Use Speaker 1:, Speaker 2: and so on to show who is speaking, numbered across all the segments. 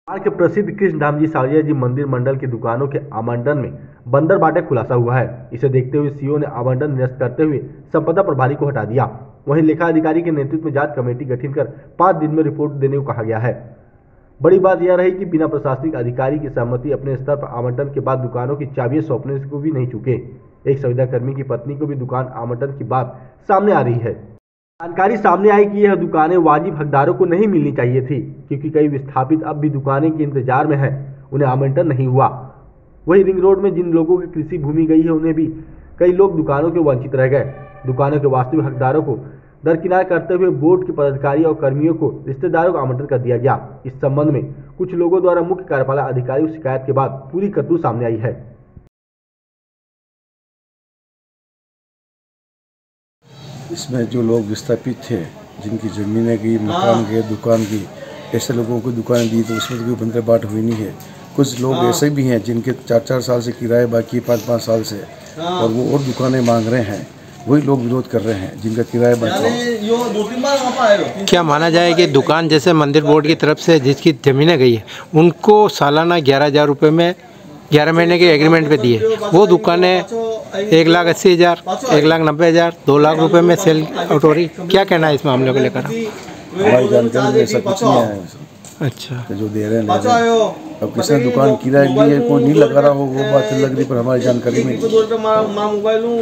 Speaker 1: के प्रसिद्ध कृष्ण धाम जी सावरिया जी मंदिर मंडल की दुकानों के आवंटन में बंदर बांटे खुलासा हुआ है। इसे देखते हुए सीओ ने आवंटन निरस्त करते हुए संपदा प्रभारी को हटा दिया। वहीं लेखा अधिकारी के नेतृत्व में जांच कमेटी गठित कर 5 दिन में रिपोर्ट देने को कहा गया है। बड़ी बात यह रही कि बिना प्रशासनिक अधिकारी की सहमति अपने स्तर पर आवंटन के बाद दुकानों की चाबियां सौंपने को भी नहीं चूके। एक संविदा कर्मी की पत्नी को भी दुकान आवंटन की बात सामने आ रही है। जानकारी सामने आई कि यह दुकानें वाजिब हकदारों को नहीं मिलनी चाहिए थी, क्योंकि कई विस्थापित अब भी दुकानें के इंतजार में हैं, उन्हें आवंटन नहीं हुआ। वहीं रिंग रोड में जिन लोगों की कृषि भूमि गई है, उन्हें भी कई लोग दुकानों के वंचित रह गए। दुकानों के वास्तविक हकदारों को दरकिनार करते हुए बोर्ड के पदाधिकारी और कर्मियों को रिश्तेदारों को आवंटन कर दिया गया। इस संबंध में कुछ लोगों द्वारा मुख्य कार्यपालक अधिकारी को शिकायत के बाद पूरी करतूत सामने आई है।
Speaker 2: इसमें जो लोग विस्थापित थे, जिनकी ज़मीनें गई, मकान गए, दुकान की, ऐसे लोगों को दुकानें दी तो उसमें तो कोई बंदर बाट हुई नहीं है। कुछ लोग ऐसे भी हैं जिनके 4-4 साल से किराए बाकी 5-5 साल से, और वो और दुकानें मांग रहे हैं। वही लोग विरोध कर रहे हैं जिनका किराया बाकी।
Speaker 3: क्या माना जाए कि दुकान जैसे मंदिर बोर्ड की तरफ से जिसकी ज़मीनें गई है, उनको सालाना 11,000 रुपये में 11 महीने के एग्रीमेंट पे दिए, वो दुकानें 1,80,000, 1,90,000, 2 लाख रुपए में सेल आउट हो रही। क्या कहना है इस मामले को लेकर?
Speaker 2: हमारी जानकारी में ऐसा कुछ नहीं है।
Speaker 3: अच्छा,
Speaker 2: जो दे रहे हैं, अब किसने दुकान किराए ली है, कोई नहीं लगा रहा हो, वो बात लग रही, पर हमारी जानकारी में।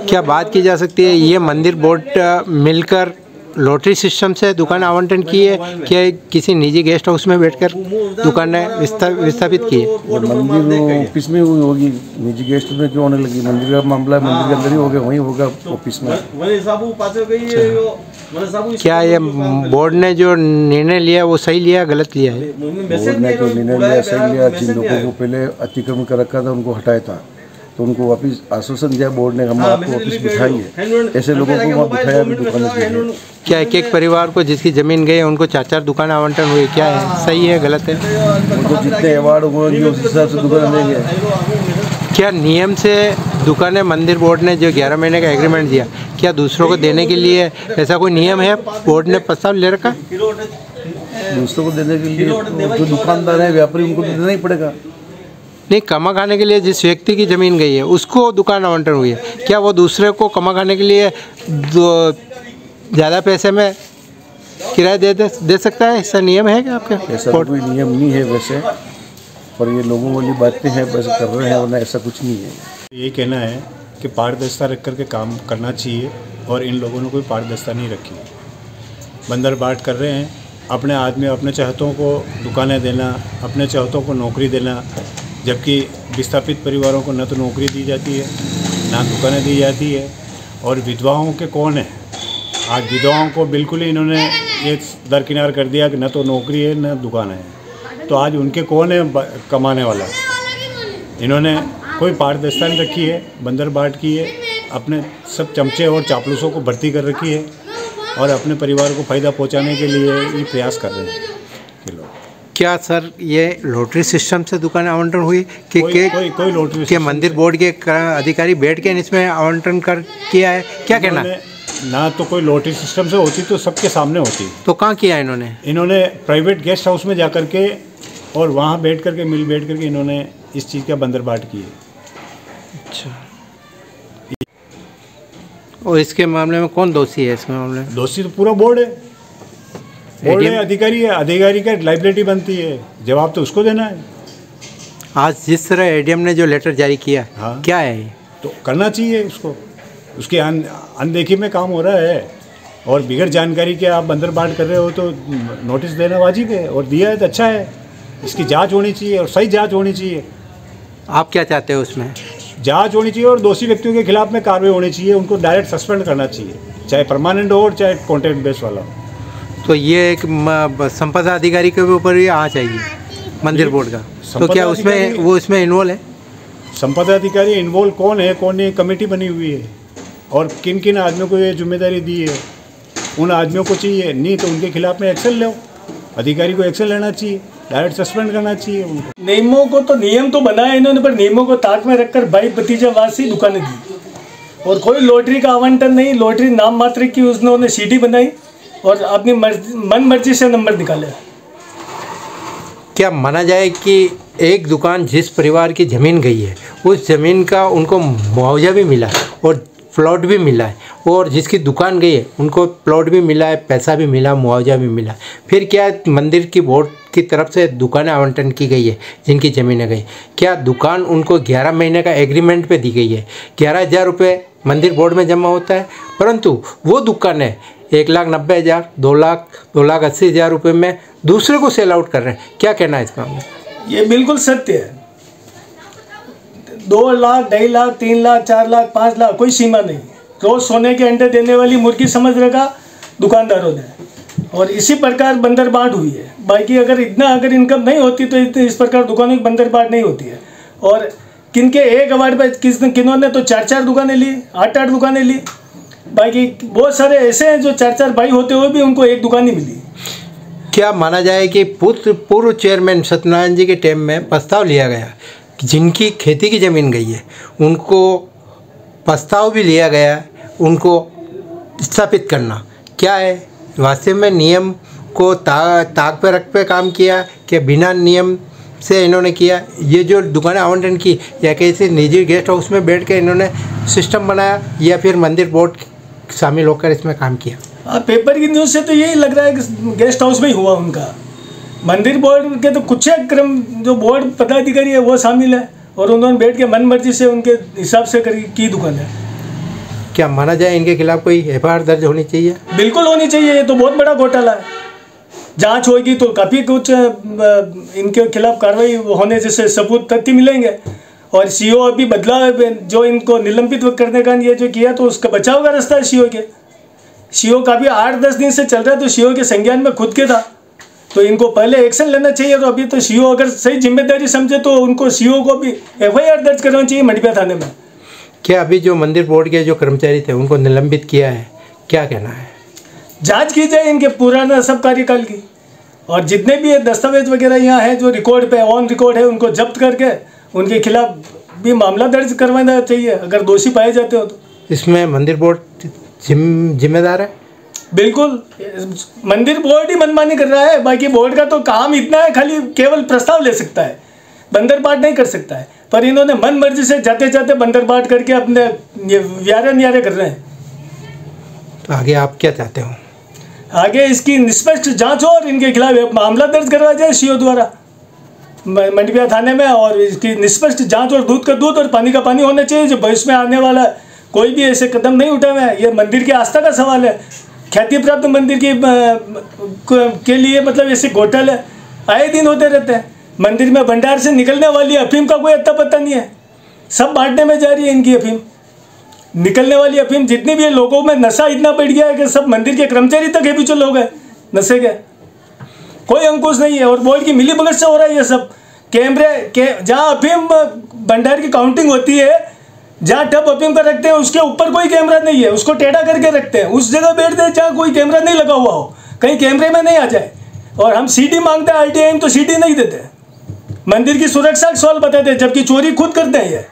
Speaker 3: क्या बात की जा सकती है ये मंदिर बोर्ड मिलकर लॉटरी सिस्टम से दुकान आवंटन की है, क्या किसी निजी गेस्ट हाउस में बैठकर दुकानें विस्थापित की है?
Speaker 2: मंदिर ऑफिस में हुई होगी, निजी गेस्ट में क्यों होने लगी? मंदिर का मामला मंदिर के अंदर ही हो गया, वहीं होगा ऑफिस में।
Speaker 3: क्या ये बोर्ड ने जो निर्णय लिया वो सही लिया, गलत लिया है?
Speaker 2: बोर्ड ने जो निर्णय लिया सही लिया। जिन लोगों को पहले अतिक्रमण कर रखा था उनको हटाया था, तो उनको वापस आश्वासन दिया बोर्ड ने, हम आपको वापस बिठाएंगे। ऐसे लोगों को वहाँ बिठाया भी दुकानें।
Speaker 3: क्या एक परिवार को जिसकी ज़मीन गई है उनको 4-4 दुकान आवंटन हुई, क्या है, सही है, गलत है?
Speaker 2: उनको जितने अवार्ड होंगे उस हिसाब से दुकान देंगे।
Speaker 3: क्या नियम से दुकानें मंदिर बोर्ड ने जो 11 महीने का एग्रीमेंट दिया, क्या दूसरों को देने के लिए ऐसा कोई नियम है? बोर्ड ने प्रस्ताव ले रखा?
Speaker 2: दूसरों को देने के लिए जो दुकानदार है, व्यापारी, उनको तो देना ही पड़ेगा।
Speaker 3: नहीं, कमा खाने के लिए जिस व्यक्ति की ज़मीन गई है उसको दुकान आवंटन हुई है, क्या वो दूसरे को कमा खाने के लिए ज़्यादा पैसे में किराया दे सकता है? ऐसा नियम है क्या आपके?
Speaker 2: ऐसा कोई नियम नहीं है वैसे, पर ये लोगों वाली बातें हैं, बस कर रहे हैं, वरना ऐसा कुछ नहीं है।
Speaker 4: ये कहना है कि पारदर्शिता रख करके काम करना चाहिए, और इन लोगों ने कोई पारदर्शिता नहीं रखी। बंदर बाट कर रहे हैं, अपने आदमी, अपने चाहतों को दुकानें देना, अपने चाहतों को नौकरी देना, जबकि विस्थापित परिवारों को न तो नौकरी दी जाती है, ना दुकानें दी जाती है। और विधवाओं के कौन है? आज विधवाओं को बिल्कुल ही इन्होंने ये दरकिनार कर दिया कि न तो नौकरी है न दुकान है, तो आज उनके कौन है कमाने वाला? इन्होंने कोई पारदर्शिता नहीं रखी है, बंदर बाट की है, अपने सब चमचे और चापलूसों को भर्ती कर रखी है, और अपने परिवार को फ़ायदा पहुंचाने के लिए ये प्रयास कर रहे हैं ये लोग।
Speaker 3: क्या सर ये लॉटरी सिस्टम से दुकान आवंटन हुई कि
Speaker 4: कोई लॉटरी
Speaker 3: के मंदिर बोर्ड के अधिकारी बैठ के इसमें आवंटन कर किया है? क्या कहना?
Speaker 4: ना तो कोई लॉटरी सिस्टम से होती तो सबके सामने होती।
Speaker 3: तो कहाँ किया इन्होंने
Speaker 4: प्राइवेट गेस्ट हाउस में जा कर के, और वहाँ बैठ कर के इन्होंने इस चीज़ का बंदर बाट की है।
Speaker 3: अच्छा, और इसके मामले में कौन दोषी है? इसके मामले में
Speaker 4: दोषी तो पूरा बोर्ड है, बोर्ड है, अधिकारी है। अधिकारी का लाइबिलिटी बनती है, जवाब तो उसको देना है।
Speaker 3: आज जिस तरह एडीएम ने जो लेटर जारी किया,
Speaker 4: हाँ,
Speaker 3: क्या है ये?
Speaker 4: तो करना चाहिए इसको, उसकी अनदेखी में काम हो रहा है, और बिगड़ जानकारी के आप बंदर बाट कर रहे हो तो नोटिस देना वाजिब है, और दिया है तो अच्छा है। इसकी जांच होनी चाहिए, और सही जांच होनी चाहिए।
Speaker 3: आप क्या चाहते हो उसमें?
Speaker 4: जांच होनी चाहिए, और दोषी व्यक्तियों के खिलाफ में कार्रवाई होनी चाहिए। उनको डायरेक्ट सस्पेंड करना चाहिए, चाहे परमानेंट हो और चाहे कॉन्ट्रैक्ट बेस वाला हो।
Speaker 3: तो ये एक संपदा अधिकारी के ऊपर ही आना चाहिए मंदिर बोर्ड का, तो क्या उसमें वो इसमें इन्वॉल्व है?
Speaker 4: संपदा अधिकारी इन्वॉल्व कौन है, कौन नहीं? कमेटी बनी हुई है, और किन किन आदमियों को ये जिम्मेदारी दी है, उन आदमियों को चाहिए। नहीं तो उनके खिलाफ में एक्शन लो, अधिकारी को एक्शन लेना चाहिए, डायरेक्ट सस्पेंड करना चाहिए उनको।
Speaker 5: नियमों को तो नियम तो बनाए इन्होंने, पर नियमों को ताक में रखकर भाई भतीजावासी दुकानें दी, और कोई लॉटरी का आवंटन नहीं। लॉटरी नाम मात्र की उसने सीडी बनाई और अपनी मन मर्जी से नंबर निकाले।
Speaker 3: क्या माना जाए कि एक दुकान जिस परिवार की ज़मीन गई है उस ज़मीन का उनको मुआवजा भी मिला है और प्लॉट भी मिला है, और जिसकी दुकान गई है उनको प्लॉट भी मिला है, पैसा भी मिला, मुआवजा भी मिला, फिर क्या मंदिर की बोर्ड की तरफ से दुकानें आवंटन की गई है जिनकी ज़मीनें गई, क्या दुकान उनको 11 महीने का एग्रीमेंट पे दी गई है। 11,000 रुपये मंदिर बोर्ड में जमा होता है, परंतु वो दुकानें 1,90,000, 2 लाख, 2,80,000 रुपये में दूसरे को सेल आउट कर रहे हैं। क्या कहना है इस काम में?
Speaker 5: ये बिल्कुल सत्य है। 2 लाख, 2.5 लाख, 3 लाख, 4 लाख, 5 लाख, कोई सीमा नहीं। रोज सोने के अंडे देने वाली मुर्गी समझ रखा दुकानदारों ने, और इसी प्रकार बंदर बांट हुई है। बाकी अगर इनकम नहीं होती तो इस प्रकार दुकानों की बंदर बांट नहीं होती है। और किनके एक अवार्ड पर किन्होंने तो 4-4 दुकानें ली, 8-8 दुकानें ली। बाकी बहुत सारे ऐसे हैं जो 4-4 भाई होते हुए भी उनको एक दुकान ही मिली।
Speaker 3: क्या माना जाए कि पूर्व चेयरमैन सत्यनारायण जी के टाइम में प्रस्ताव लिया गया कि जिनकी खेती की ज़मीन गई है उनको प्रस्ताव भी लिया गया उनको स्थापित करना, क्या है वास्तव में नियम को ताक पे रख पे काम किया कि बिना नियम से इन्होंने किया? ये जो दुकानें आवंटन की या किसी निजी गेस्ट हाउस में बैठ के इन्होंने सिस्टम बनाया या फिर मंदिर बोर्ड शामिल होकर इसमें काम किया?
Speaker 5: पेपर की न्यूज़ से तो यही लग रहा है कि गेस्ट हाउस में ही हुआ उनका। मंदिर बोर्ड के तो कुछ क्रम जो बोर्ड पदाधिकारी है वो शामिल है, और उन्होंने बैठ के मन मर्जी से उनके हिसाब से की दुकान है।
Speaker 3: क्या माना जाए इनके खिलाफ कोई एफआईआर दर्ज होनी चाहिए?
Speaker 5: बिल्कुल होनी चाहिए। ये तो बहुत बड़ा घोटाला है। जांच होगी तो काफ़ी कुछ इनके खिलाफ कार्रवाई होने जैसे सबूत तथ्य मिलेंगे। और सीओ अभी बदला जो इनको निलंबित करने का ये जो किया तो उसका बचाव का रास्ता है सीओ के। सीओ काफ़ी 8-10 दिन से चल रहा है, तो सीओ के संज्ञान में खुद के था, तो इनको पहले एक्शन लेना चाहिए। तो अभी तो सीओ अगर सही जिम्मेदारी समझे तो उनको सीओ को भी एफआईआर दर्ज करना चाहिए मंडिया थाने में।
Speaker 3: क्या अभी जो मंदिर बोर्ड के जो कर्मचारी थे उनको निलंबित किया है, क्या कहना है?
Speaker 5: जांच की जाए इनके पुराना सब कार्यकाल की, और जितने भी दस्तावेज वगैरह यहाँ है जो रिकॉर्ड पे ऑन रिकॉर्ड है उनको जब्त करके उनके खिलाफ भी मामला दर्ज करवाना चाहिए अगर दोषी पाए जाते हो तो।
Speaker 3: इसमें मंदिर बोर्ड जिम्मेदार है?
Speaker 5: बिल्कुल, मंदिर बोर्ड ही मनमानी कर रहा है। बाकी बोर्ड का तो काम इतना है, खाली केवल प्रस्ताव ले सकता है, बंदर बांट नहीं कर सकता है। पर इन्होंने मन मर्जी से जाते जाते बंदर बांट करके अपने ये व्यारे कर रहे हैं।
Speaker 3: तो आगे आप क्या चाहते हो?
Speaker 5: आगे इसकी निष्पक्ष जांच हो और इनके खिलाफ मामला दर्ज करवाया जाए सीओ द्वारा मंडिया थाने में, और इसकी निष्पक्ष जांच, और दूध का दूध और पानी का पानी होना चाहिए। जो भविष्य में आने वाला कोई भी ऐसे कदम नहीं उठाए हैं। ये मंदिर की आस्था का सवाल है। ख्याति प्राप्त मंदिर के लिए मतलब ऐसे घोटाले आए दिन होते रहते हैं। मंदिर में भंडार से निकलने वाली अफीम का कोई अता पता नहीं है, सब बांटने में जा रही है इनकी अफीम। निकलने वाली अफीम जितनी भी है, लोगों में नशा इतना बढ़ गया है कि सब मंदिर के कर्मचारी तक हैबिचुअल हो गए नशे के, कोई अंकुश नहीं है। और बोर्ड की मिली भगत से हो रहा है ये सब। कैमरे के जहाँ अफीम भंडार की काउंटिंग होती है, जहाँ टब अफीम का रखते हैं उसके ऊपर कोई कैमरा नहीं है, उसको टेढ़ा करके रखते हैं। उस जगह बैठते हैं जहाँ कोई कैमरा नहीं लगा हुआ हो, कहीं कैमरे में नहीं आ जाए। और हम सीडी मांगते हैं आरटीआई तो सीडी नहीं देते। मंदिर की सुरक्षा का सवाल बताते हैं, जबकि चोरी खुद करते हैं ये।